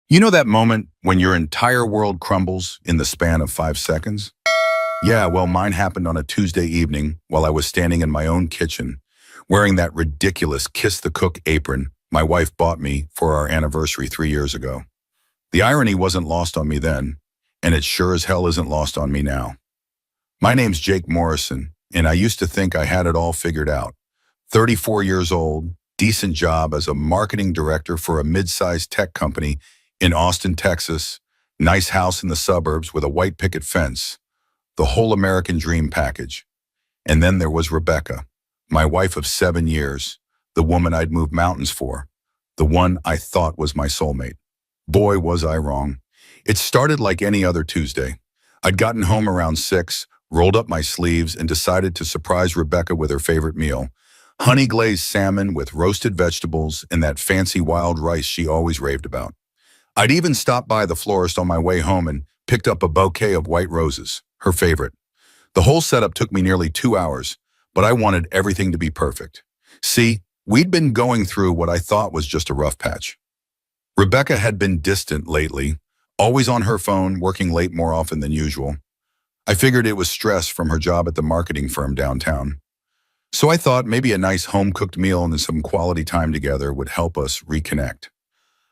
You know that moment when your entire world crumbles in the span of 5 seconds? Yeah, well, mine happened on a Tuesday evening while I was standing in my own kitchen, wearing that ridiculous Kiss the Cook apron my wife bought me for our anniversary 3 years ago. The irony wasn't lost on me then, and it sure as hell isn't lost on me now. My name's Jake Morrison, and I used to think I had it all figured out. 34 years old, decent job as a marketing director for a mid-sized tech company in Austin, Texas, nice house in the suburbs with a white picket fence, the whole American dream package. And then there was Rebecca, my wife of 7 years, the woman I'd moved mountains for, the one I thought was my soulmate. Boy, was I wrong. It started like any other Tuesday. I'd gotten home around 6, rolled up my sleeves, and decided to surprise Rebecca with her favorite meal, honey glazed salmon with roasted vegetables and that fancy wild rice she always raved about. I'd even stopped by the florist on my way home and picked up a bouquet of white roses, her favorite. The whole setup took me nearly 2 hours, but I wanted everything to be perfect. See, we'd been going through what I thought was just a rough patch. Rebecca had been distant lately, always on her phone, working late more often than usual. I figured it was stress from her job at the marketing firm downtown. So I thought maybe a nice home-cooked meal and some quality time together would help us reconnect.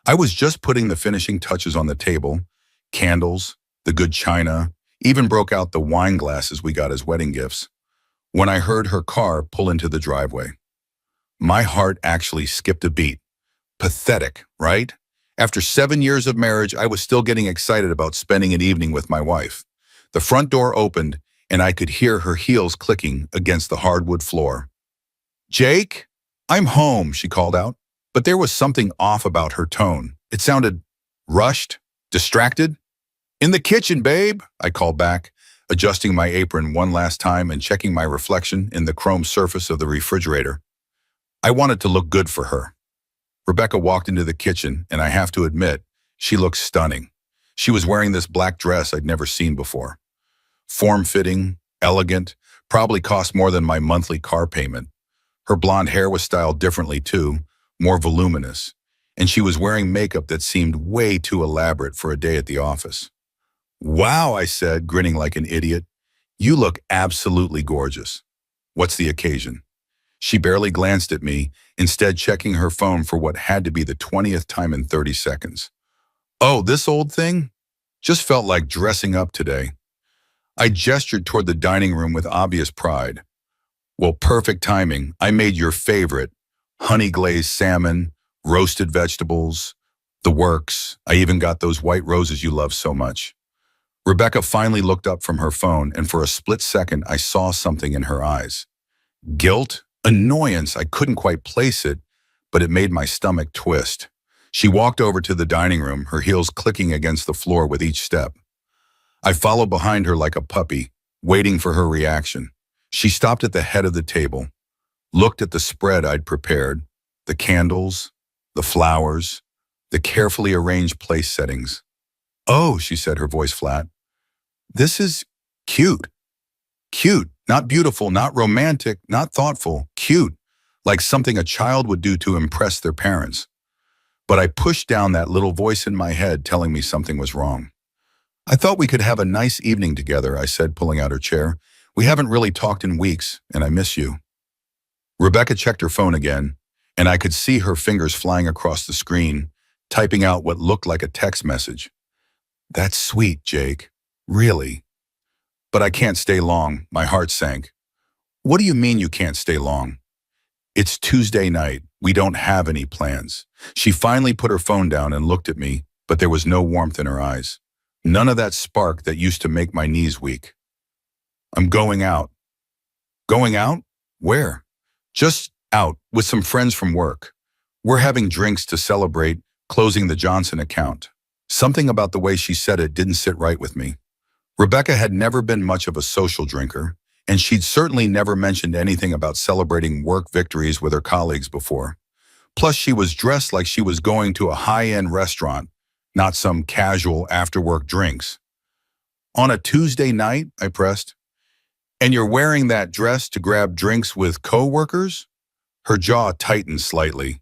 I was just putting the finishing touches on the table, candles, the good china, even broke out the wine glasses we got as wedding gifts, when I heard her car pull into the driveway. My heart actually skipped a beat. Pathetic, right? After 7 years of marriage, I was still getting excited about spending an evening with my wife. The front door opened, and I could hear her heels clicking against the hardwood floor. "Jake, I'm home," she called out. But there was something off about her tone. It sounded rushed, distracted. "In the kitchen, babe," I called back, adjusting my apron one last time and checking my reflection in the chrome surface of the refrigerator. I wanted to look good for her. Rebecca walked into the kitchen, and I have to admit, she looked stunning. She was wearing this black dress I'd never seen before. Form-fitting, elegant, probably cost more than my monthly car payment. Her blonde hair was styled differently too, more voluminous, and she was wearing makeup that seemed way too elaborate for a day at the office. "Wow," I said, grinning like an idiot. "You look absolutely gorgeous. What's the occasion?" She barely glanced at me, instead checking her phone for what had to be the 20th time in 30 seconds. "Oh, this old thing? Just felt like dressing up today." I gestured toward the dining room with obvious pride. "Well, perfect timing. I made your favorite, honey glazed salmon, roasted vegetables, the works. I even got those white roses you love so much." Rebecca finally looked up from her phone, and for a split second I saw something in her eyes. Guilt? Annoyance? I couldn't quite place it, but it made my stomach twist. She walked over to the dining room, her heels clicking against the floor with each step. I followed behind her like a puppy, waiting for her reaction. She stopped at the head of the table, looked at the spread I'd prepared, the candles, the flowers, the carefully arranged place settings. "Oh," she said, her voice flat. "This is cute." Cute, not beautiful, not romantic, not thoughtful, cute, like something a child would do to impress their parents. But I pushed down that little voice in my head telling me something was wrong. "I thought we could have a nice evening together," I said, pulling out her chair. "We haven't really talked in weeks, and I miss you." Rebecca checked her phone again, and I could see her fingers flying across the screen, typing out what looked like a text message. "That's sweet, Jake. Really? But I can't stay long." My heart sank. "What do you mean you can't stay long?" "It's Tuesday night. We don't have any plans." She finally put her phone down and looked at me, but there was no warmth in her eyes. None of that spark that used to make my knees weak. "I'm going out." "Going out? Where?" "Just out with some friends from work. We're having drinks to celebrate closing the Johnson account." Something about the way she said it didn't sit right with me. Rebecca had never been much of a social drinker, and she'd certainly never mentioned anything about celebrating work victories with her colleagues before. Plus, she was dressed like she was going to a high-end restaurant, not some casual after-work drinks. "On a Tuesday night?" I pressed. "And you're wearing that dress to grab drinks with co-workers?" Her jaw tightened slightly.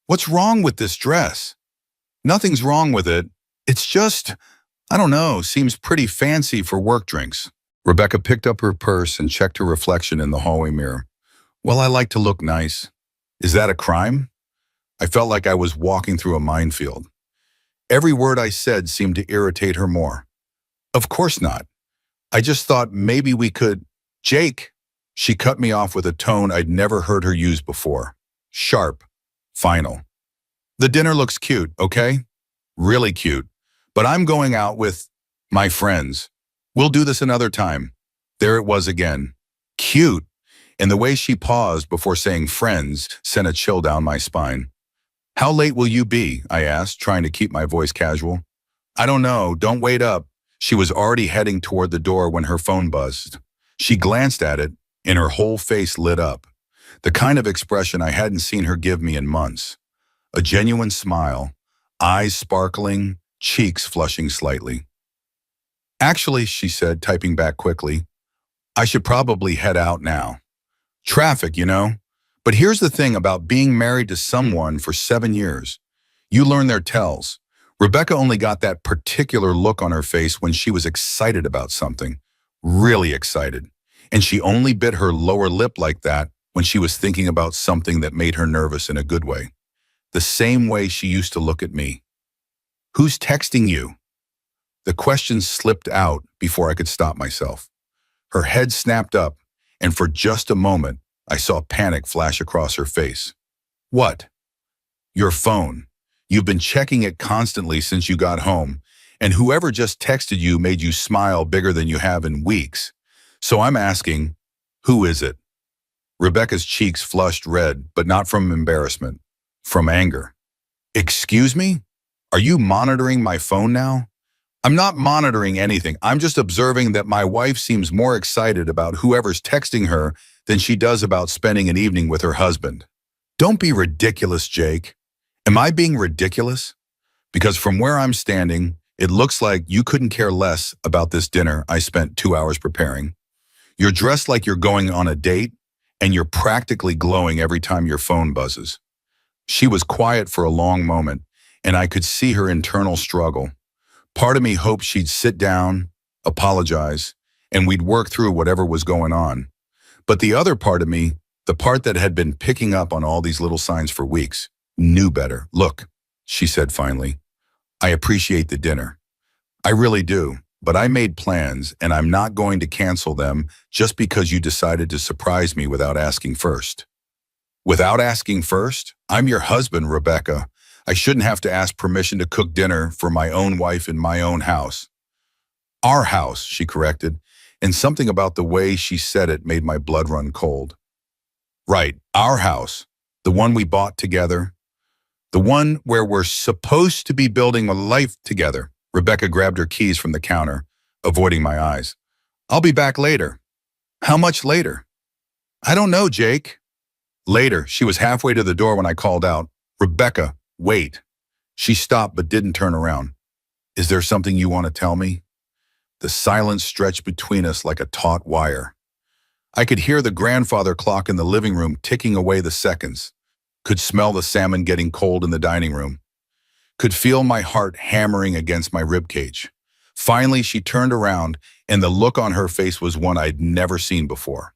"What's wrong with this dress?" Nothing's wrong with it. It's just, I don't know, seems pretty fancy for work drinks. Rebecca picked up her purse and checked her reflection in the hallway mirror. Well, I like to look nice. Is that a crime? I felt like I was walking through a minefield. Every word I said seemed to irritate her more. Of course not. I just thought maybe we could… Jake! She cut me off with a tone I'd never heard her use before. Sharp. Final. The dinner looks cute, okay? Really cute. But I'm going out with my friends. We'll do this another time. There it was again. Cute. And the way she paused before saying friends sent a chill down my spine. How late will you be? I asked, trying to keep my voice casual. I don't know. Don't wait up. She was already heading toward the door when her phone buzzed. She glanced at it, and her whole face lit up. The kind of expression I hadn't seen her give me in months. A genuine smile, eyes sparkling, cheeks flushing slightly. Actually, she said, typing back quickly, I should probably head out now. Traffic, you know. But here's the thing about being married to someone for 7 years. You learn their tells. Rebecca only got that particular look on her face when she was excited about something. Really excited. And she only bit her lower lip like that when she was thinking about something that made her nervous in a good way. The same way she used to look at me. Who's texting you? The question slipped out before I could stop myself. Her head snapped up, and for just a moment, I saw panic flash across her face. What? Your phone. You've been checking it constantly since you got home, and whoever just texted you made you smile bigger than you have in weeks. So I'm asking, who is it? Rebecca's cheeks flushed red, but not from embarrassment, from anger. Excuse me? Are you monitoring my phone now? I'm not monitoring anything. I'm just observing that my wife seems more excited about whoever's texting her than she does about spending an evening with her husband. Don't be ridiculous, Jake. Am I being ridiculous? Because from where I'm standing, it looks like you couldn't care less about this dinner I spent 2 hours preparing. You're dressed like you're going on a date, and you're practically glowing every time your phone buzzes. She was quiet for a long moment, and I could see her internal struggle. Part of me hoped she'd sit down, apologize, and we'd work through whatever was going on. But the other part of me, the part that had been picking up on all these little signs for weeks, knew better. Look, she said finally, I appreciate the dinner. I really do, but I made plans and I'm not going to cancel them just because you decided to surprise me without asking first. Without asking first? I'm your husband, Rebecca. I shouldn't have to ask permission to cook dinner for my own wife in my own house. Our house, she corrected, and something about the way she said it made my blood run cold. Right, our house, the one we bought together, the one where we're supposed to be building a life together. Rebecca grabbed her keys from the counter, avoiding my eyes. I'll be back later. How much later? I don't know, Jake. Later, she was halfway to the door when I called out, Rebecca, wait. She stopped but didn't turn around. Is there something you want to tell me? The silence stretched between us like a taut wire. I could hear the grandfather clock in the living room ticking away the seconds, could smell the salmon getting cold in the dining room, could feel my heart hammering against my ribcage. Finally, she turned around, and the look on her face was one I'd never seen before.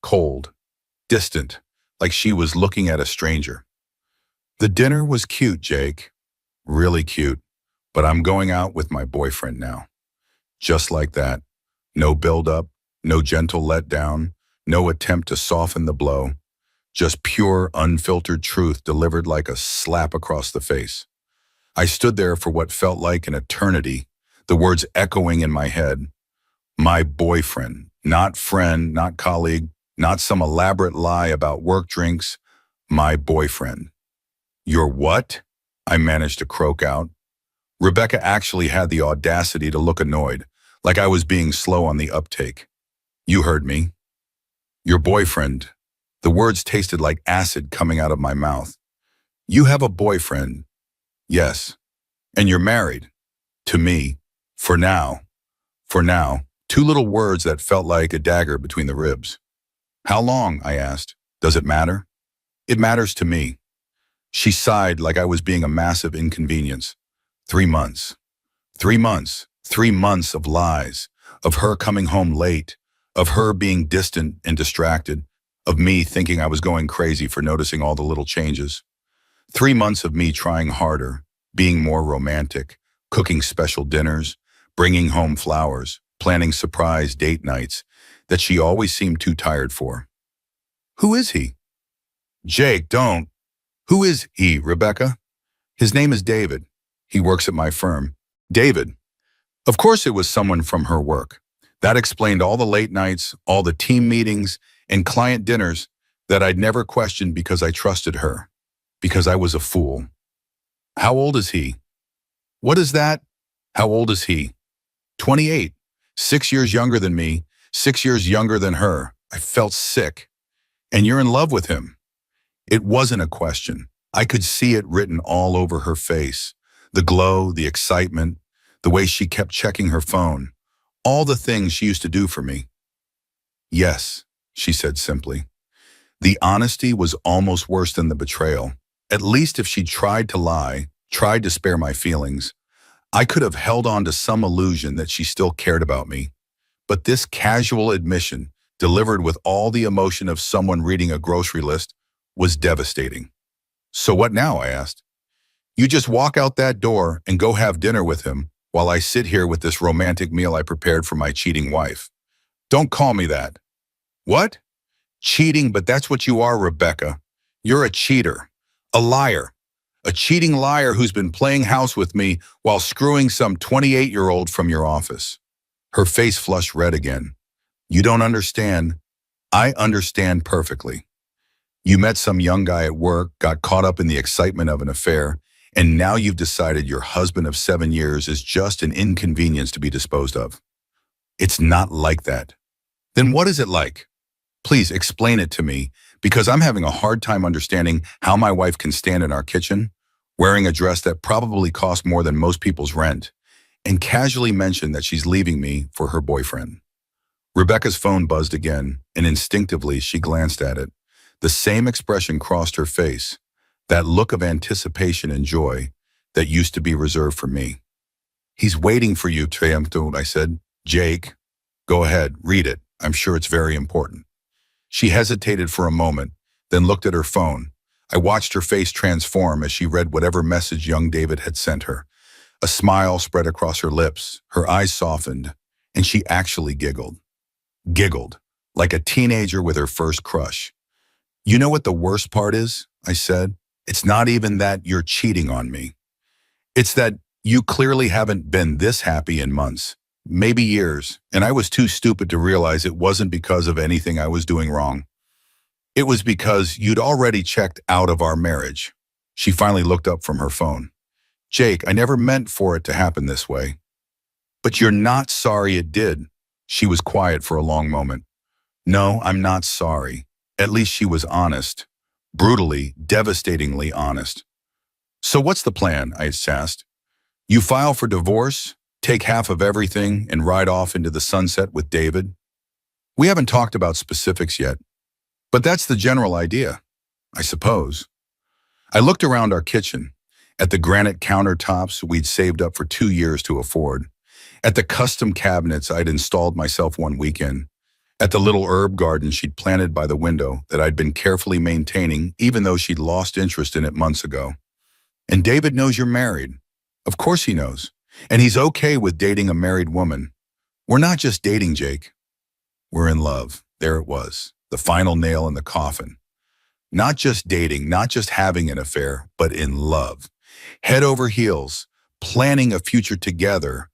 Cold, distant, like she was looking at a stranger. The dinner was cute, Jake. Really cute. But I'm going out with my boyfriend now. Just like that. No build-up, no gentle letdown, no attempt to soften the blow. Just pure, unfiltered truth delivered like a slap across the face. I stood there for what felt like an eternity, the words echoing in my head. My boyfriend, not friend, not colleague, not some elaborate lie about work drinks. My boyfriend. Your what? I managed to croak out. Rebecca actually had the audacity to look annoyed, like I was being slow on the uptake. You heard me. Your boyfriend. The words tasted like acid coming out of my mouth. You have a boyfriend. Yes. And you're married. To me. For now. For now. 2 little words that felt like a dagger between the ribs. How long? I asked. Does it matter? It matters to me. She sighed like I was being a massive inconvenience. 3 months. 3 months. 3 months of lies, of her coming home late, of her being distant and distracted, of me thinking I was going crazy for noticing all the little changes. 3 months of me trying harder, being more romantic, cooking special dinners, bringing home flowers, planning surprise date nights that she always seemed too tired for. Who is he? Jake, don't. Who is he, Rebecca? His name is David. He works at my firm. David. Of course it was someone from her work. That explained all the late nights, all the team meetings, and client dinners that I'd never questioned because I trusted her. Because I was a fool. How old is he? What is that? How old is he? 28. 6 years younger than me, 6 years younger than her. I felt sick. And you're in love with him. It wasn't a question. I could see it written all over her face. The glow, the excitement, the way she kept checking her phone. All the things she used to do for me. Yes, she said simply. The honesty was almost worse than the betrayal. At least if she tried to lie, tried to spare my feelings, I could have held on to some illusion that she still cared about me. But this casual admission, delivered with all the emotion of someone reading a grocery list, was devastating. So what now, I asked. You just walk out that door and go have dinner with him while I sit here with this romantic meal I prepared for my cheating wife. Don't call me that. What? Cheating, but that's what you are, Rebecca. You're a cheater, a liar, a cheating liar who's been playing house with me while screwing some 28-year-old from your office. Her face flushed red again. You don't understand. I understand perfectly. You met some young guy at work, got caught up in the excitement of an affair, and now you've decided your husband of 7 years is just an inconvenience to be disposed of. It's not like that. Then what is it like? Please explain it to me, because I'm having a hard time understanding how my wife can stand in our kitchen, wearing a dress that probably costs more than most people's rent, and casually mention that she's leaving me for her boyfriend. Rebecca's phone buzzed again, and instinctively she glanced at it. The same expression crossed her face, that look of anticipation and joy that used to be reserved for me. He's waiting for you, Triumphant, I said. Jake, go ahead, read it. I'm sure it's very important. She hesitated for a moment, then looked at her phone. I watched her face transform as she read whatever message young David had sent her. A smile spread across her lips, her eyes softened, and she actually giggled. Giggled, like a teenager with her first crush. You know what the worst part is? I said. It's not even that you're cheating on me. It's that you clearly haven't been this happy in months, maybe years, and I was too stupid to realize it wasn't because of anything I was doing wrong. It was because you'd already checked out of our marriage. She finally looked up from her phone. Jake, I never meant for it to happen this way. But you're not sorry it did. She was quiet for a long moment. No, I'm not sorry. At least she was honest. Brutally, devastatingly honest. So what's the plan? I asked. You file for divorce, take half of everything, and ride off into the sunset with David? We haven't talked about specifics yet, but that's the general idea, I suppose. I looked around our kitchen, at the granite countertops we'd saved up for 2 years to afford, at the custom cabinets I'd installed myself one weekend, at the little herb garden she'd planted by the window that I'd been carefully maintaining even though she'd lost interest in it months ago. And David knows you're married. Of course he knows. And he's okay with dating a married woman. We're not just dating, Jake. We're in love. There it was, the final nail in the coffin. Not just dating, not just having an affair, but in love. Head over heels, planning a future together.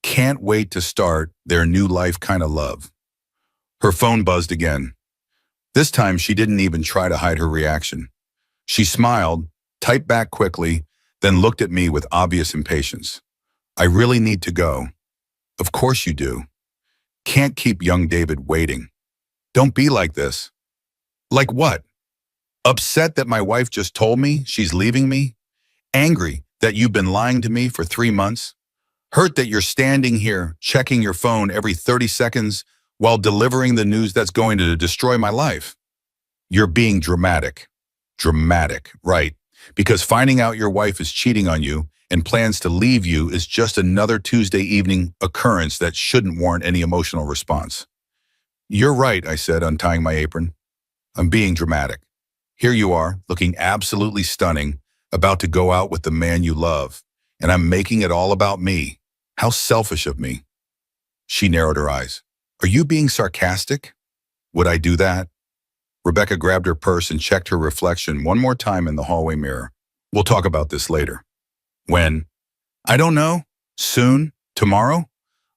Can't wait to start their new life kind of love. Her phone buzzed again. This time she didn't even try to hide her reaction. She smiled, typed back quickly, then looked at me with obvious impatience. I really need to go. Of course you do. Can't keep young David waiting. Don't be like this. Like what? Upset that my wife just told me she's leaving me? Angry that you've been lying to me for 3 months? Hurt that you're standing here checking your phone every 30 seconds while delivering the news that's going to destroy my life? You're being dramatic. Dramatic, right. Because finding out your wife is cheating on you and plans to leave you is just another Tuesday evening occurrence that shouldn't warrant any emotional response. You're right, I said, untying my apron. I'm being dramatic. Here you are, looking absolutely stunning, about to go out with the man you love, and I'm making it all about me. How selfish of me. She narrowed her eyes. Are you being sarcastic? Would I do that? Rebecca grabbed her purse and checked her reflection one more time in the hallway mirror. We'll talk about this later. When? I don't know. Soon? Tomorrow?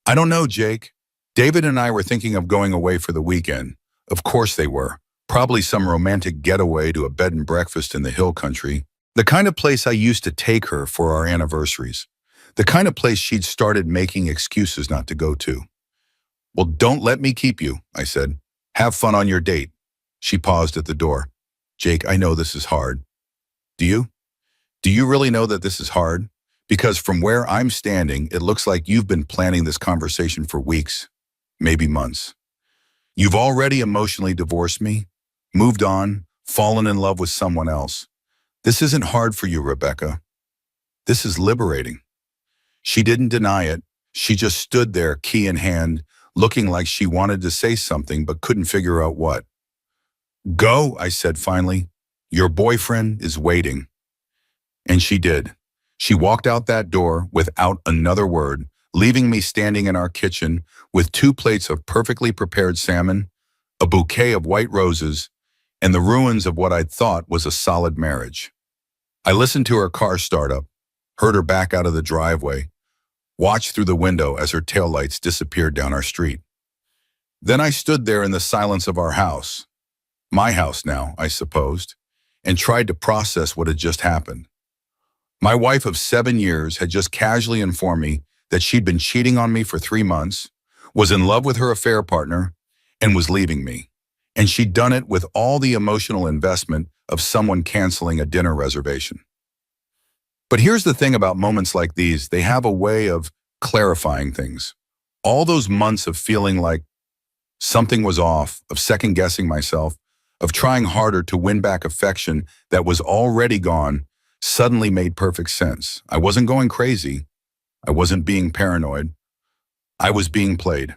I don't know, Jake. David and I were thinking of going away for the weekend. Of course they were. Probably some romantic getaway to a bed and breakfast in the hill country. The kind of place I used to take her for our anniversaries. The kind of place she'd started making excuses not to go to. Well, don't let me keep you, I said. Have fun on your date. She paused at the door. Jake, I know this is hard. Do you? Do you really know that this is hard? Because from where I'm standing, it looks like you've been planning this conversation for weeks, maybe months. You've already emotionally divorced me, moved on, fallen in love with someone else. This isn't hard for you, Rebecca. This is liberating. She didn't deny it. She just stood there, key in hand, looking like she wanted to say something but couldn't figure out what. Go, I said finally. Your boyfriend is waiting. And she did. She walked out that door without another word, leaving me standing in our kitchen with 2 plates of perfectly prepared salmon, a bouquet of white roses, and the ruins of what I'd thought was a solid marriage. I listened to her car start up, heard her back out of the driveway, watched through the window as her taillights disappeared down our street. Then I stood there in the silence of our house, my house now, I supposed, and tried to process what had just happened. My wife of 7 years had just casually informed me that she'd been cheating on me for 3 months, was in love with her affair partner, and was leaving me. And she'd done it with all the emotional investment of someone canceling a dinner reservation. But here's the thing about moments like these, they have a way of clarifying things. All those months of feeling like something was off, of second-guessing myself, of trying harder to win back affection that was already gone, suddenly made perfect sense. I wasn't going crazy. I wasn't being paranoid. I was being played.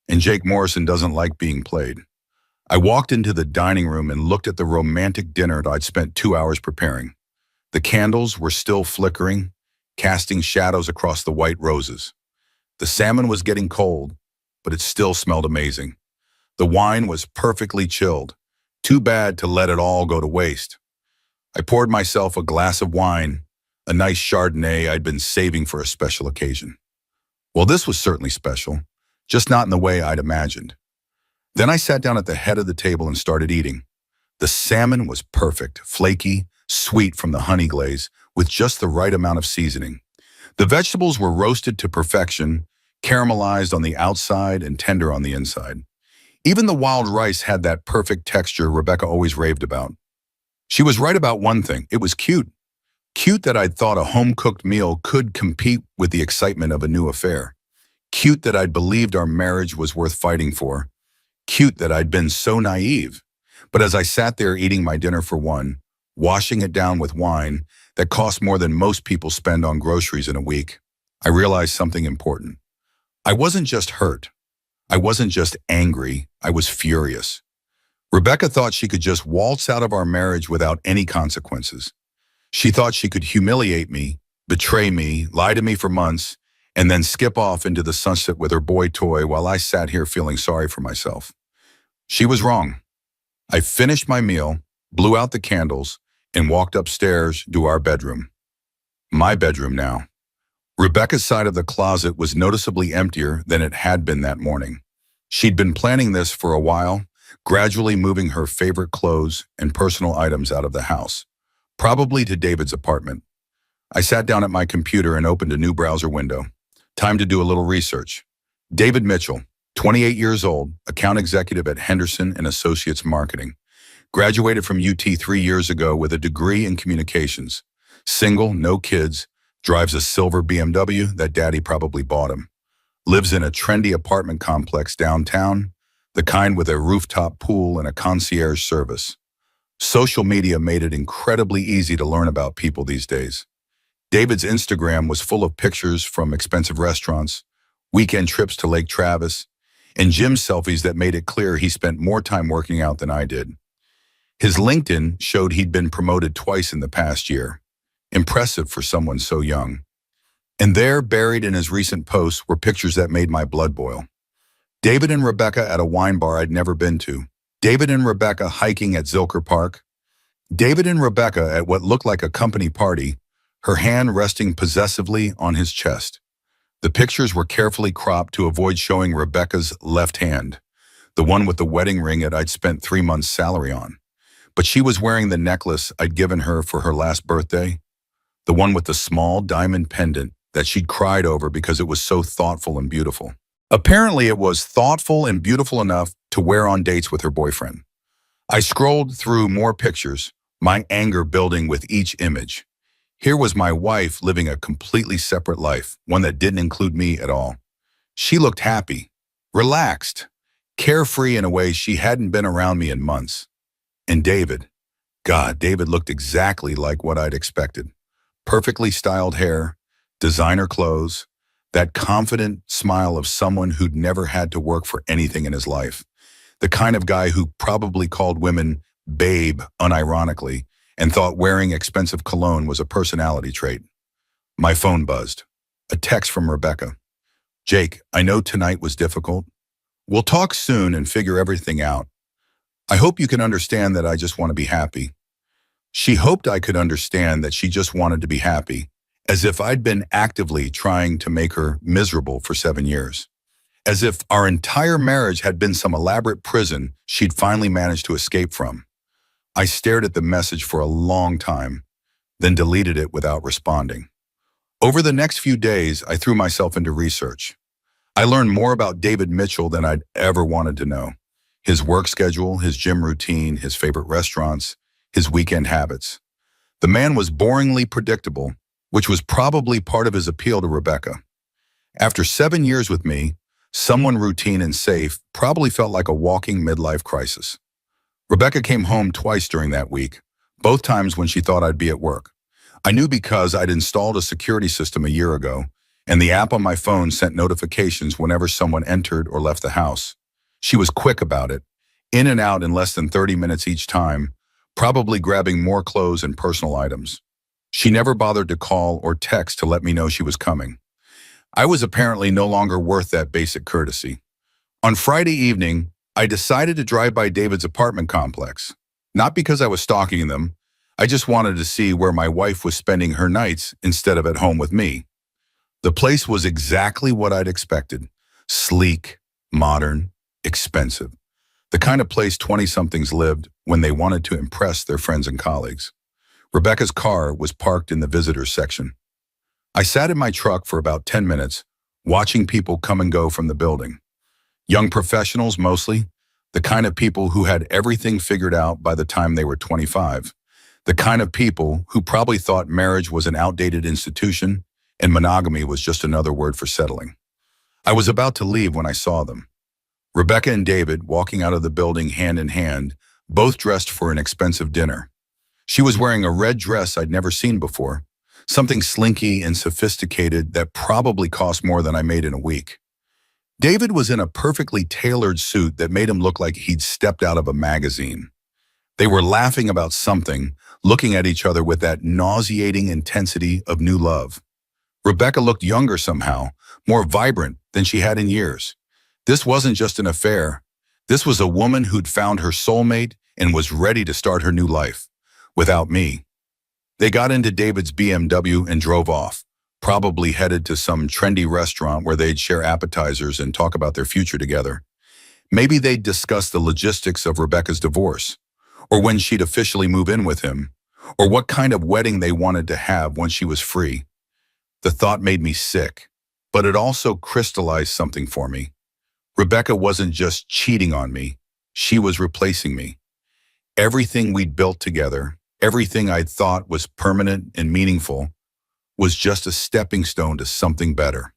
And Jake Morrison doesn't like being played. I walked into the dining room and looked at the romantic dinner I'd spent 2 hours preparing. The candles were still flickering, casting shadows across the white roses. The salmon was getting cold, but it still smelled amazing. The wine was perfectly chilled. Too bad to let it all go to waste. I poured myself a glass of wine, a nice Chardonnay I'd been saving for a special occasion. Well, this was certainly special, just not in the way I'd imagined. Then I sat down at the head of the table and started eating. The salmon was perfect, flaky, sweet from the honey glaze, with just the right amount of seasoning. The vegetables were roasted to perfection, caramelized on the outside and tender on the inside. Even the wild rice had that perfect texture Rebecca always raved about. She was right about one thing. It was cute. Cute that I'd thought a home-cooked meal could compete with the excitement of a new affair. Cute that I'd believed our marriage was worth fighting for. Cute that I'd been so naive. But as I sat there eating my dinner for one, washing it down with wine that cost more than most people spend on groceries in a week, I realized something important. I wasn't just hurt. I wasn't just angry. I was furious. Rebecca thought she could just waltz out of our marriage without any consequences. She thought she could humiliate me, betray me, lie to me for months, and then skip off into the sunset with her boy toy while I sat here feeling sorry for myself. She was wrong. I finished my meal, blew out the candles, and walked upstairs to our bedroom. My bedroom now. Rebecca's side of the closet was noticeably emptier than it had been that morning. She'd been planning this for a while, gradually moving her favorite clothes and personal items out of the house, probably to David's apartment. I sat down at my computer and opened a new browser window. Time to do a little research. David Mitchell, 28 years old, account executive at Henderson and Associates Marketing. Graduated from UT 3 years ago with a degree in communications. Single, no kids, drives a silver BMW that daddy probably bought him. Lives in a trendy apartment complex downtown, the kind with a rooftop pool and a concierge service. Social media made it incredibly easy to learn about people these days. David's Instagram was full of pictures from expensive restaurants, weekend trips to Lake Travis, and gym selfies that made it clear he spent more time working out than I did. His LinkedIn showed he'd been promoted twice in the past year. Impressive for someone so young. And there, buried in his recent posts, were pictures that made my blood boil. David and Rebecca at a wine bar I'd never been to. David and Rebecca hiking at Zilker Park. David and Rebecca at what looked like a company party, her hand resting possessively on his chest. The pictures were carefully cropped to avoid showing Rebecca's left hand, the one with the wedding ring that I'd spent 3 months' salary on. But she was wearing the necklace I'd given her for her last birthday, the one with the small diamond pendant that she'd cried over because it was so thoughtful and beautiful. Apparently, it was thoughtful and beautiful enough to wear on dates with her boyfriend. I scrolled through more pictures, my anger building with each image. Here was my wife living a completely separate life, one that didn't include me at all. She looked happy, relaxed, carefree in a way she hadn't been around me in months. And David, God, David looked exactly like what I'd expected. Perfectly styled hair, designer clothes, that confident smile of someone who'd never had to work for anything in his life. The kind of guy who probably called women babe unironically and thought wearing expensive cologne was a personality trait. My phone buzzed. A text from Rebecca. Jake, I know tonight was difficult. We'll talk soon and figure everything out. I hope you can understand that I just want to be happy. She hoped I could understand that she just wanted to be happy, as if I'd been actively trying to make her miserable for 7 years. As if our entire marriage had been some elaborate prison she'd finally managed to escape from. I stared at the message for a long time, then deleted it without responding. Over the next few days, I threw myself into research. I learned more about David Mitchell than I'd ever wanted to know. His work schedule, his gym routine, his favorite restaurants, his weekend habits. The man was boringly predictable, which was probably part of his appeal to Rebecca. After 7 years with me, someone routine and safe probably felt like a walking midlife crisis. Rebecca came home twice during that week, both times when she thought I'd be at work. I knew because I'd installed a security system a year ago, and the app on my phone sent notifications whenever someone entered or left the house. She was quick about it, in and out in less than 30 minutes each time, probably grabbing more clothes and personal items. She never bothered to call or text to let me know she was coming. I was apparently no longer worth that basic courtesy. On Friday evening, I decided to drive by David's apartment complex. Not because I was stalking them, I just wanted to see where my wife was spending her nights instead of at home with me. The place was exactly what I'd expected. Sleek, modern, expensive. The kind of place 20-somethings lived when they wanted to impress their friends and colleagues. Rebecca's car was parked in the visitors section. I sat in my truck for about 10 minutes, watching people come and go from the building. Young professionals mostly, the kind of people who had everything figured out by the time they were 25. The kind of people who probably thought marriage was an outdated institution and monogamy was just another word for settling. I was about to leave when I saw them. Rebecca and David walking out of the building hand in hand, both dressed for an expensive dinner. She was wearing a red dress I'd never seen before, something slinky and sophisticated that probably cost more than I made in a week. David was in a perfectly tailored suit that made him look like he'd stepped out of a magazine. They were laughing about something, looking at each other with that nauseating intensity of new love. Rebecca looked younger somehow, more vibrant than she had in years. This wasn't just an affair. This was a woman who'd found her soulmate and was ready to start her new life. Without me. They got into David's BMW and drove off, probably headed to some trendy restaurant where they'd share appetizers and talk about their future together. Maybe they'd discuss the logistics of Rebecca's divorce, or when she'd officially move in with him, or what kind of wedding they wanted to have when she was free. The thought made me sick, but it also crystallized something for me. Rebecca wasn't just cheating on me, she was replacing me. Everything we'd built together, everything I'd thought was permanent and meaningful, was just a stepping stone to something better.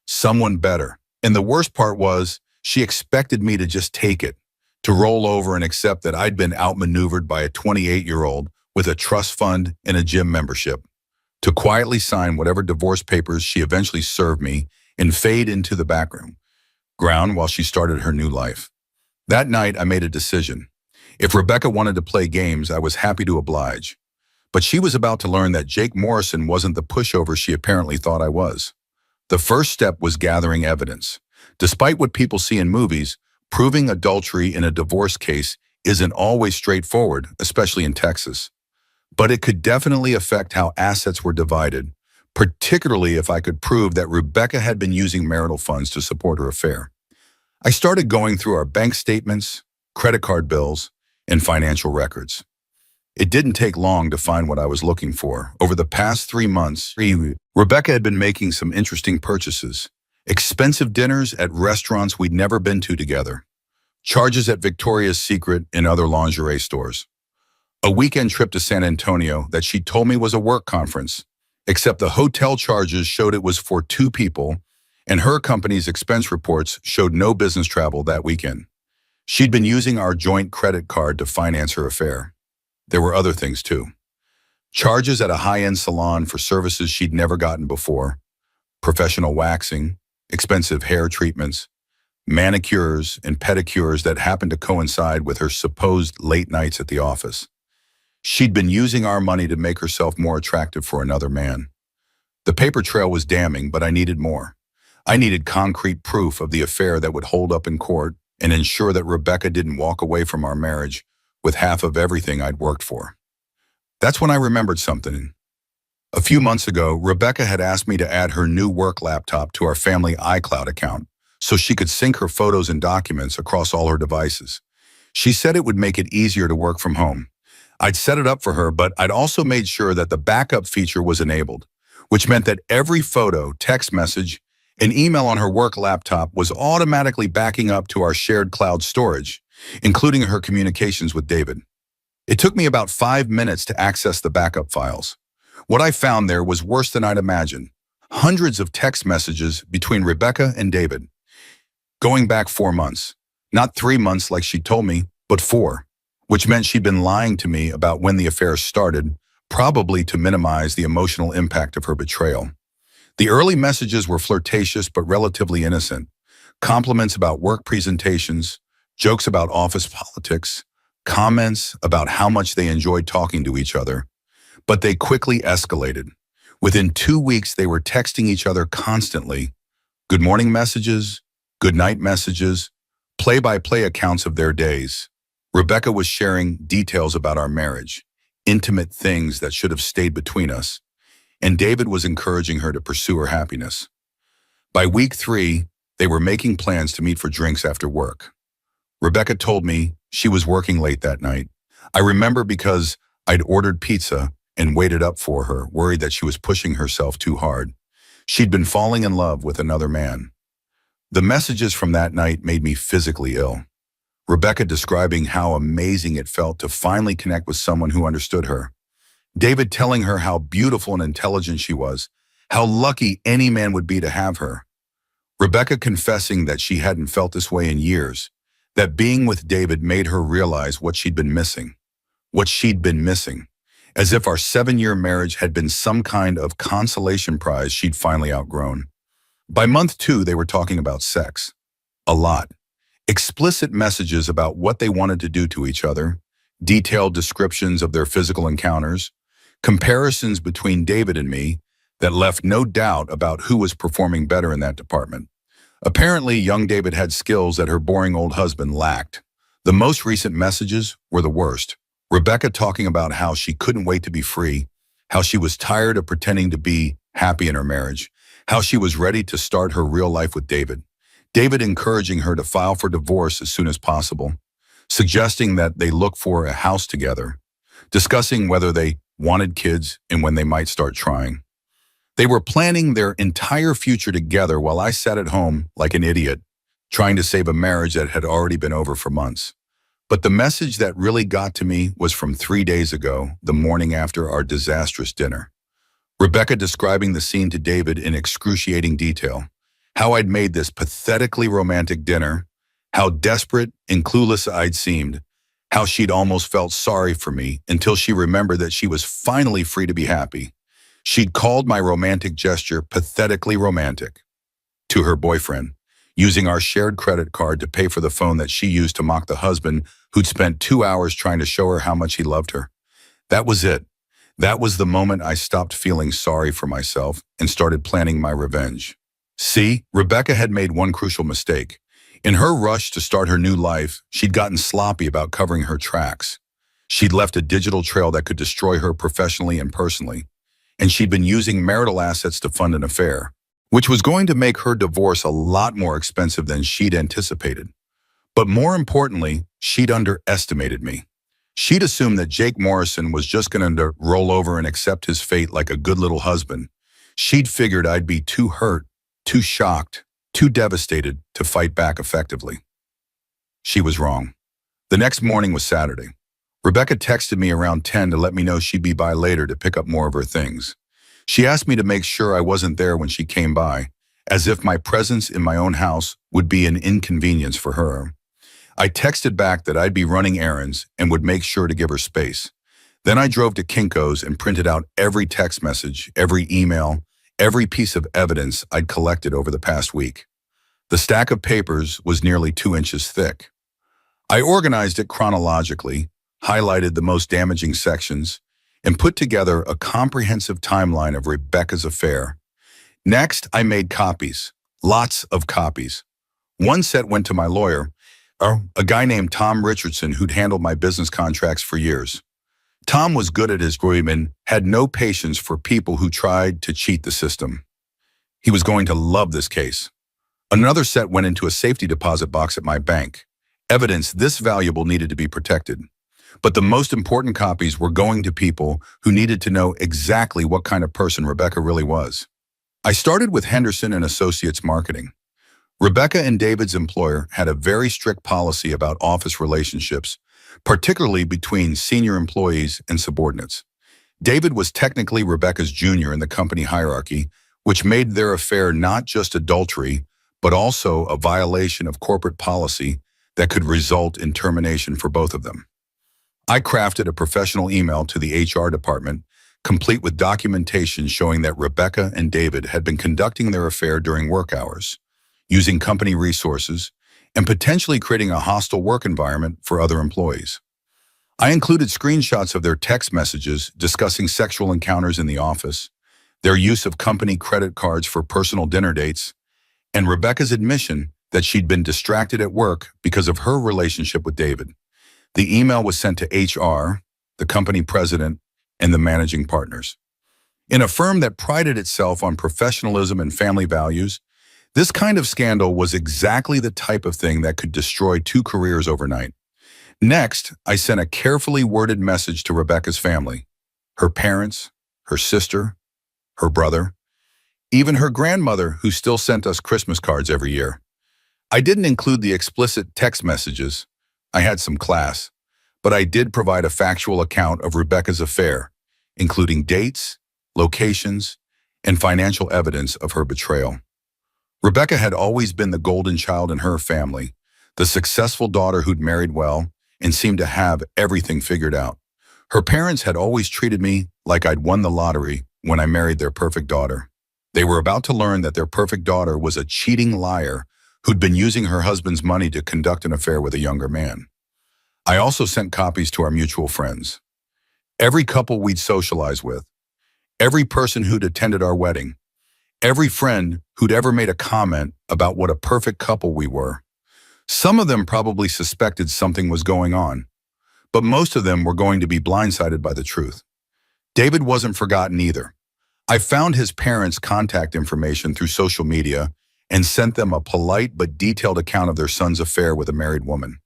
Someone better. And the worst part was, she expected me to just take it, to roll over and accept that I'd been outmaneuvered by a 28-year-old with a trust fund and a gym membership. to quietly sign whatever divorce papers she eventually served me and fade into the background ground while she started her new life. That night, I made a decision. If Rebecca wanted to play games, I was happy to oblige. But she was about to learn that Jake Morrison wasn't the pushover she apparently thought I was. The first step was gathering evidence. Despite what people see in movies, proving adultery in a divorce case isn't always straightforward, especially in Texas. But it could definitely affect how assets were divided, particularly if I could prove that Rebecca had been using marital funds to support her affair. I started going through our bank statements, credit card bills, and financial records. It didn't take long to find what I was looking for. Over the past 3 months, Rebecca had been making some interesting purchases. Expensive dinners at restaurants we'd never been to together. Charges at Victoria's Secret and other lingerie stores. A weekend trip to San Antonio that she told me was a work conference, except the hotel charges showed it was for 2 people, and her company's expense reports showed no business travel that weekend. She'd been using our joint credit card to finance her affair. There were other things too. Charges at a high-end salon for services she'd never gotten before, professional waxing, expensive hair treatments, manicures and pedicures that happened to coincide with her supposed late nights at the office. She'd been using our money to make herself more attractive for another man. The paper trail was damning, but I needed more. I needed concrete proof of the affair that would hold up in court and ensure that Rebecca didn't walk away from our marriage with half of everything I'd worked for. That's when I remembered something. A few months ago, Rebecca had asked me to add her new work laptop to our family iCloud account so she could sync her photos and documents across all her devices. She said it would make it easier to work from home. I'd set it up for her, but I'd also made sure that the backup feature was enabled, which meant that every photo, text message, and email on her work laptop was automatically backing up to our shared cloud storage, including her communications with David. It took me about 5 minutes to access the backup files. What I found there was worse than I'd imagined. Hundreds of text messages between Rebecca and David, going back 4 months. Not 3 months like she told me, but 4, which meant she'd been lying to me about when the affair started, probably to minimize the emotional impact of her betrayal. The early messages were flirtatious but relatively innocent. Compliments about work presentations, jokes about office politics, comments about how much they enjoyed talking to each other. But they quickly escalated. Within 2 weeks, they were texting each other constantly. Good morning messages, good night messages, play-by-play accounts of their days. Rebecca was sharing details about our marriage, intimate things that should have stayed between us, and David was encouraging her to pursue her happiness. By week 3, they were making plans to meet for drinks after work. Rebecca told me she was working late that night. I remember because I'd ordered pizza and waited up for her, worried that she was pushing herself too hard. She'd been falling in love with another man. The messages from that night made me physically ill. Rebecca describing how amazing it felt to finally connect with someone who understood her. David telling her how beautiful and intelligent she was, how lucky any man would be to have her. Rebecca confessing that she hadn't felt this way in years, that being with David made her realize what she'd been missing, as if our 7-year marriage had been some kind of consolation prize she'd finally outgrown. By month 2, they were talking about sex. A lot. Explicit messages about what they wanted to do to each other, detailed descriptions of their physical encounters, comparisons between David and me that left no doubt about who was performing better in that department. Apparently, young David had skills that her boring old husband lacked. The most recent messages were the worst. Rebecca talking about how she couldn't wait to be free, how she was tired of pretending to be happy in her marriage, how she was ready to start her real life with David. David encouraging her to file for divorce as soon as possible, suggesting that they look for a house together, discussing whether they wanted kids and when they might start trying. They were planning their entire future together while I sat at home like an idiot, trying to save a marriage that had already been over for months. But the message that really got to me was from 3 days ago, the morning after our disastrous dinner. Rebecca describing the scene to David in excruciating detail, how I'd made this pathetically romantic dinner, how desperate and clueless I'd seemed, how she'd almost felt sorry for me until she remembered that she was finally free to be happy. She'd called my romantic gesture pathetically romantic to her boyfriend, using our shared credit card to pay for the phone that she used to mock the husband who'd spent 2 hours trying to show her how much he loved her. That was it. That was the moment I stopped feeling sorry for myself and started planning my revenge. See, Rebecca had made one crucial mistake. In her rush to start her new life, she'd gotten sloppy about covering her tracks. She'd left a digital trail that could destroy her professionally and personally, and she'd been using marital assets to fund an affair, which was going to make her divorce a lot more expensive than she'd anticipated. But more importantly, she'd underestimated me. She'd assumed that Jake Morrison was just going to roll over and accept his fate like a good little husband. She'd figured I'd be too hurt, too shocked, too devastated to fight back effectively. She was wrong. The next morning was Saturday. Rebecca texted me around 10 to let me know she'd be by later to pick up more of her things. She asked me to make sure I wasn't there when she came by, as if my presence in my own house would be an inconvenience for her. I texted back that I'd be running errands and would make sure to give her space. Then I drove to Kinko's and printed out every text message, every email, every piece of evidence I'd collected over the past week. The stack of papers was nearly 2 inches thick. I organized it chronologically, highlighted the most damaging sections, and put together a comprehensive timeline of Rebecca's affair. Next, I made copies, lots of copies. One set went to my lawyer, a guy named Tom Richardson who'd handled my business contracts for years. Tom was good at his job and had no patience for people who tried to cheat the system. He was going to love this case. Another set went into a safety deposit box at my bank. Evidence this valuable needed to be protected. But the most important copies were going to people who needed to know exactly what kind of person Rebecca really was. I started with Henderson and Associates Marketing. Rebecca and David's employer had a very strict policy about office relationships, particularly between senior employees and subordinates. David was technically Rebecca's junior in the company hierarchy, which made their affair not just adultery, but also a violation of corporate policy that could result in termination for both of them. I crafted a professional email to the HR department, complete with documentation showing that Rebecca and David had been conducting their affair during work hours, using company resources, and potentially creating a hostile work environment for other employees. I included screenshots of their text messages discussing sexual encounters in the office, their use of company credit cards for personal dinner dates, and Rebecca's admission that she'd been distracted at work because of her relationship with David. The email was sent to HR, the company president, and the managing partners. In a firm that prided itself on professionalism and family values, this kind of scandal was exactly the type of thing that could destroy 2 careers overnight. Next, I sent a carefully worded message to Rebecca's family, her parents, her sister, her brother, even her grandmother, who still sent us Christmas cards every year. I didn't include the explicit text messages. I had some class, but I did provide a factual account of Rebecca's affair, including dates, locations, and financial evidence of her betrayal. Rebecca had always been the golden child in her family, the successful daughter who'd married well and seemed to have everything figured out. Her parents had always treated me like I'd won the lottery when I married their perfect daughter. They were about to learn that their perfect daughter was a cheating liar who'd been using her husband's money to conduct an affair with a younger man. I also sent copies to our mutual friends. Every couple we'd socialize with, every person who'd attended our wedding, every friend who'd ever made a comment about what a perfect couple we were. Some of them probably suspected something was going on, but most of them were going to be blindsided by the truth. David wasn't forgotten either. I found his parents' contact information through social media and sent them a polite but detailed account of their son's affair with a married woman.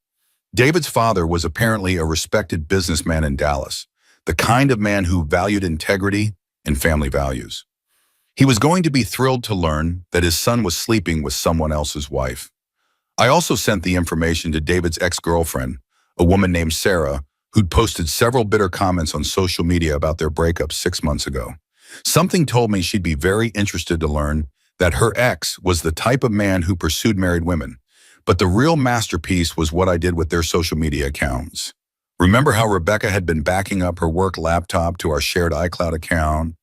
David's father was apparently a respected businessman in Dallas, the kind of man who valued integrity and family values. He was going to be thrilled to learn that his son was sleeping with someone else's wife. I also sent the information to David's ex-girlfriend, a woman named Sarah, who'd posted several bitter comments on social media about their breakup 6 months ago. Something told me she'd be very interested to learn that her ex was the type of man who pursued married women. But the real masterpiece was what I did with their social media accounts. Remember how Rebecca had been backing up her work laptop to our shared iCloud account?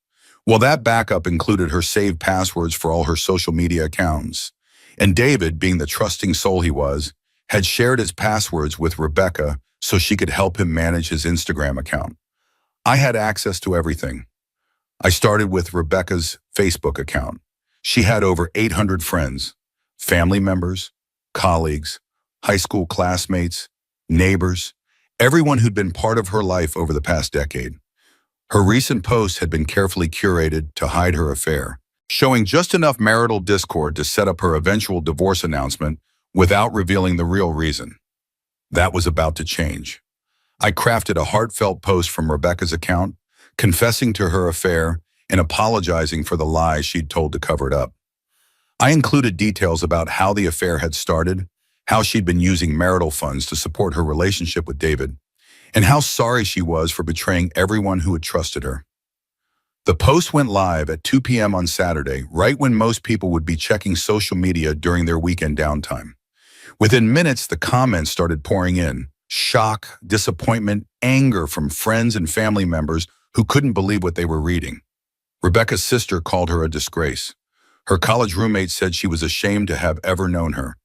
Well, that backup included her saved passwords for all her social media accounts. And David, being the trusting soul he was, had shared his passwords with Rebecca so she could help him manage his Instagram account. I had access to everything. I started with Rebecca's Facebook account. She had over 800 friends, family members, colleagues, high school classmates, neighbors, everyone who'd been part of her life over the past decade. Her recent posts had been carefully curated to hide her affair, showing just enough marital discord to set up her eventual divorce announcement without revealing the real reason. That was about to change. I crafted a heartfelt post from Rebecca's account, confessing to her affair and apologizing for the lies she'd told to cover it up. I included details about how the affair had started, how she'd been using marital funds to support her relationship with David, and how sorry she was for betraying everyone who had trusted her. The post went live at 2 p.m. on Saturday, right when most people would be checking social media during their weekend downtime. Within minutes, the comments started pouring in. Shock, disappointment, anger from friends and family members who couldn't believe what they were reading. Rebecca's sister called her a disgrace. Her college roommate said she was ashamed to have ever known her.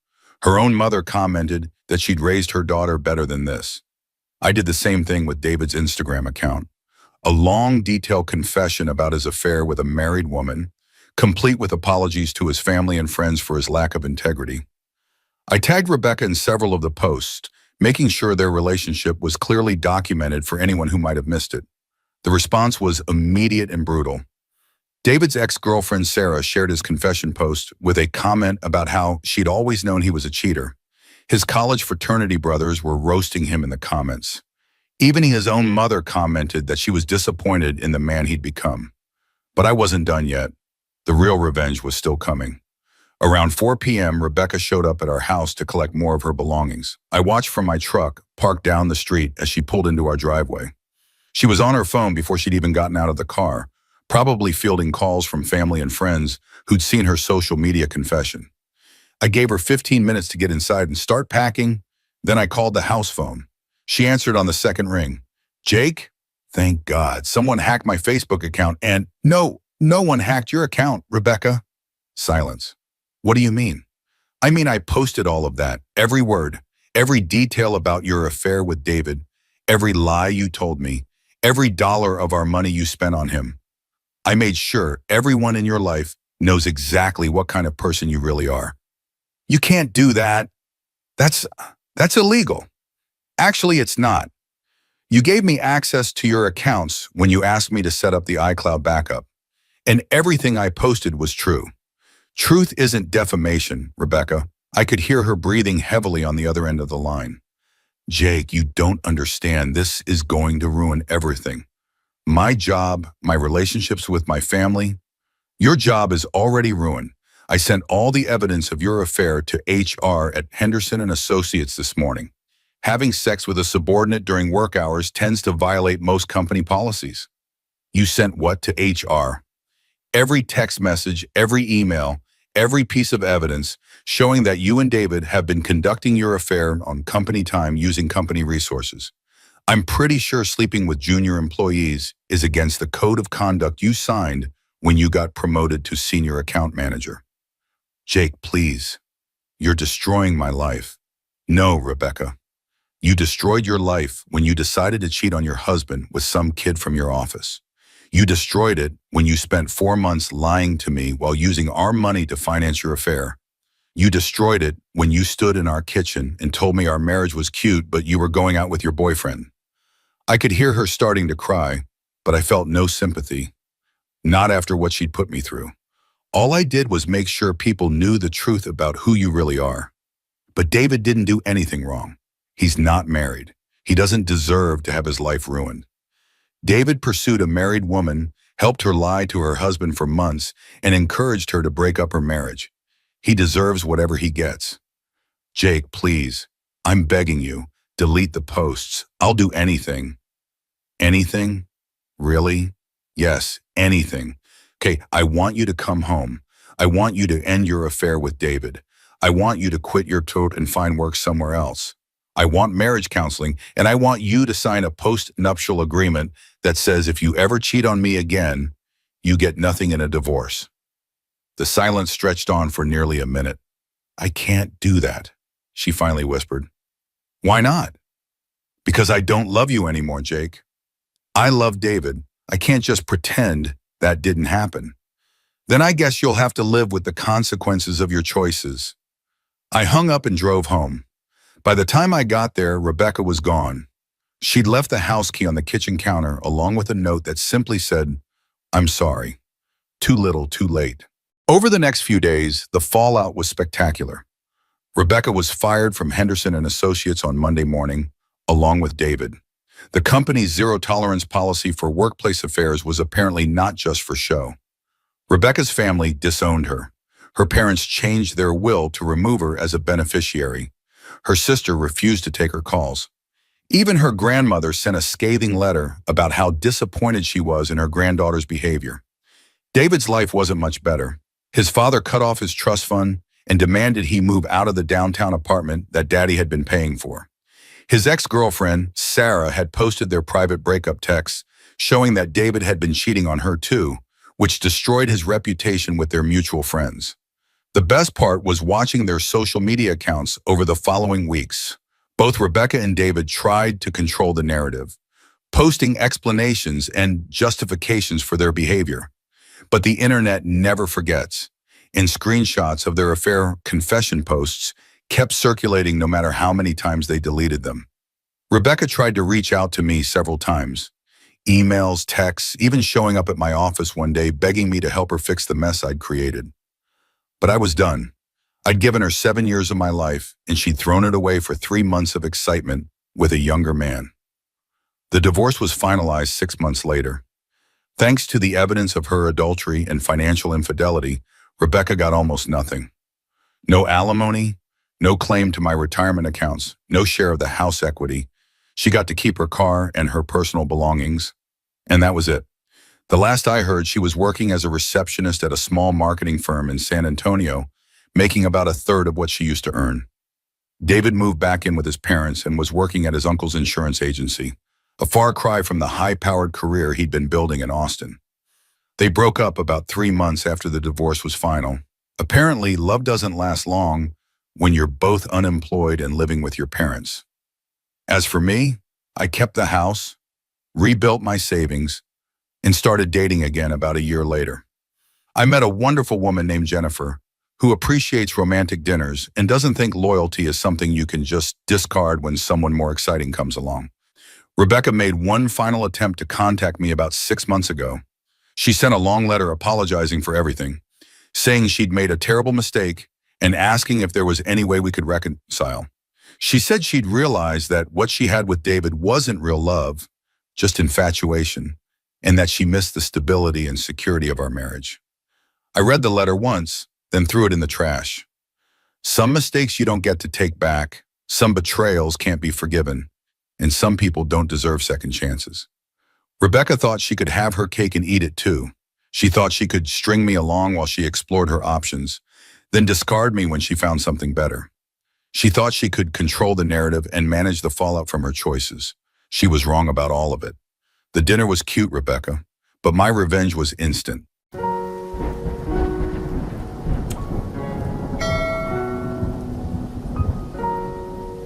Her own mother commented that she'd raised her daughter better than this. I did the same thing with David's Instagram account. A long, detailed confession about his affair with a married woman, complete with apologies to his family and friends for his lack of integrity. I tagged Rebecca in several of the posts, making sure their relationship was clearly documented for anyone who might have missed it. The response was immediate and brutal. David's ex-girlfriend Sarah shared his confession post with a comment about how she'd always known he was a cheater. His college fraternity brothers were roasting him in the comments. Even his own mother commented that she was disappointed in the man he'd become. But I wasn't done yet. The real revenge was still coming. Around 4 p.m., Rebecca showed up at our house to collect more of her belongings. I watched from my truck, parked down the street, as she pulled into our driveway. She was on her phone before she'd even gotten out of the car, probably fielding calls from family and friends who'd seen her social media confession. I gave her 15 minutes to get inside and start packing. Then I called the house phone. She answered on the second ring. Jake? Thank God. Someone hacked my Facebook account and no one hacked your account, Rebecca. Silence. What do you mean? I mean, I posted all of that, every word, every detail about your affair with David, every lie you told me, every dollar of our money you spent on him. I made sure everyone in your life knows exactly what kind of person you really are. You can't do that. That's illegal. Actually, it's not. You gave me access to your accounts when you asked me to set up the iCloud backup, and everything I posted was true. Truth isn't defamation, Rebecca. I could hear her breathing heavily on the other end of the line. Jake, you don't understand. This is going to ruin everything. My job, my relationships with my family. Your job is already ruined. I sent all the evidence of your affair to HR at Henderson and Associates this morning. Having sex with a subordinate during work hours tends to violate most company policies. You sent what to HR? Every text message, every email, every piece of evidence showing that you and David have been conducting your affair on company time using company resources. I'm pretty sure sleeping with junior employees is against the code of conduct you signed when you got promoted to senior account manager. Jake, please. You're destroying my life. No, Rebecca. You destroyed your life when you decided to cheat on your husband with some kid from your office. You destroyed it when you spent 4 months lying to me while using our money to finance your affair. You destroyed it when you stood in our kitchen and told me our marriage was cute, but you were going out with your boyfriend. I could hear her starting to cry, but I felt no sympathy. Not after what she'd put me through. All I did was make sure people knew the truth about who you really are. But David didn't do anything wrong. He's not married. He doesn't deserve to have his life ruined. David pursued a married woman, helped her lie to her husband for months, and encouraged her to break up her marriage. He deserves whatever he gets. Jake, please, I'm begging you, delete the posts. I'll do anything. Anything? Really? Yes, anything. Okay, I want you to come home. I want you to end your affair with David. I want you to quit your tote and find work somewhere else. I want marriage counseling, and I want you to sign a post-nuptial agreement that says if you ever cheat on me again, You get nothing in a divorce. The silence stretched on for nearly a minute. I can't do that, she finally whispered. Why not? Because I don't love you anymore, Jake. I love David. I can't just pretend that didn't happen. Then I guess you'll have to live with the consequences of your choices. I hung up and drove home. By the time I got there, Rebecca was gone. She'd left the house key on the kitchen counter along with a note that simply said, I'm sorry. Too little, too late. Over the next few days, the fallout was spectacular. Rebecca was fired from Henderson and Associates on Monday morning, along with David. The company's zero-tolerance policy for workplace affairs was apparently not just for show. Rebecca's family disowned her. Her parents changed their will to remove her as a beneficiary. Her sister refused to take her calls. Even her grandmother sent a scathing letter about how disappointed she was in her granddaughter's behavior. David's life wasn't much better. His father cut off his trust fund and demanded he move out of the downtown apartment that Daddy had been paying for. His ex-girlfriend, Sarah, had posted their private breakup texts showing that David had been cheating on her too, which destroyed his reputation with their mutual friends. The best part was watching their social media accounts over the following weeks. Both Rebecca and David tried to control the narrative, posting explanations and justifications for their behavior. But the internet never forgets, and screenshots of their affair confession posts kept circulating no matter how many times they deleted them. Rebecca tried to reach out to me several times. Emails, texts, even showing up at my office one day begging me to help her fix the mess I'd created. But I was done. I'd given her 7 years of my life, and she'd thrown it away for 3 months of excitement with a younger man. The divorce was finalized 6 months later. Thanks to the evidence of her adultery and financial infidelity, Rebecca got almost nothing. No alimony, no claim to my retirement accounts, no share of the house equity. She got to keep her car and her personal belongings, and that was it. The last I heard, she was working as a receptionist at a small marketing firm in San Antonio, making about a third of what she used to earn. David moved back in with his parents and was working at his uncle's insurance agency, a far cry from the high-powered career he'd been building in Austin. They broke up about 3 months after the divorce was final. Apparently, love doesn't last long when you're both unemployed and living with your parents. As for me, I kept the house, rebuilt my savings, and started dating again about a year later. I met a wonderful woman named Jennifer who appreciates romantic dinners and doesn't think loyalty is something you can just discard when someone more exciting comes along. Rebecca made one final attempt to contact me about 6 months ago. She sent a long letter apologizing for everything, saying she'd made a terrible mistake and asking if there was any way we could reconcile. She said she'd realized that what she had with David wasn't real love, just infatuation, and that she missed the stability and security of our marriage. I read the letter once, then threw it in the trash. Some mistakes you don't get to take back, some betrayals can't be forgiven, and some people don't deserve second chances. Rebecca thought she could have her cake and eat it too. She thought she could string me along while she explored her options, then discard me when she found something better. She thought she could control the narrative and manage the fallout from her choices. She was wrong about all of it. The dinner was cute, Rebecca, but my revenge was instant.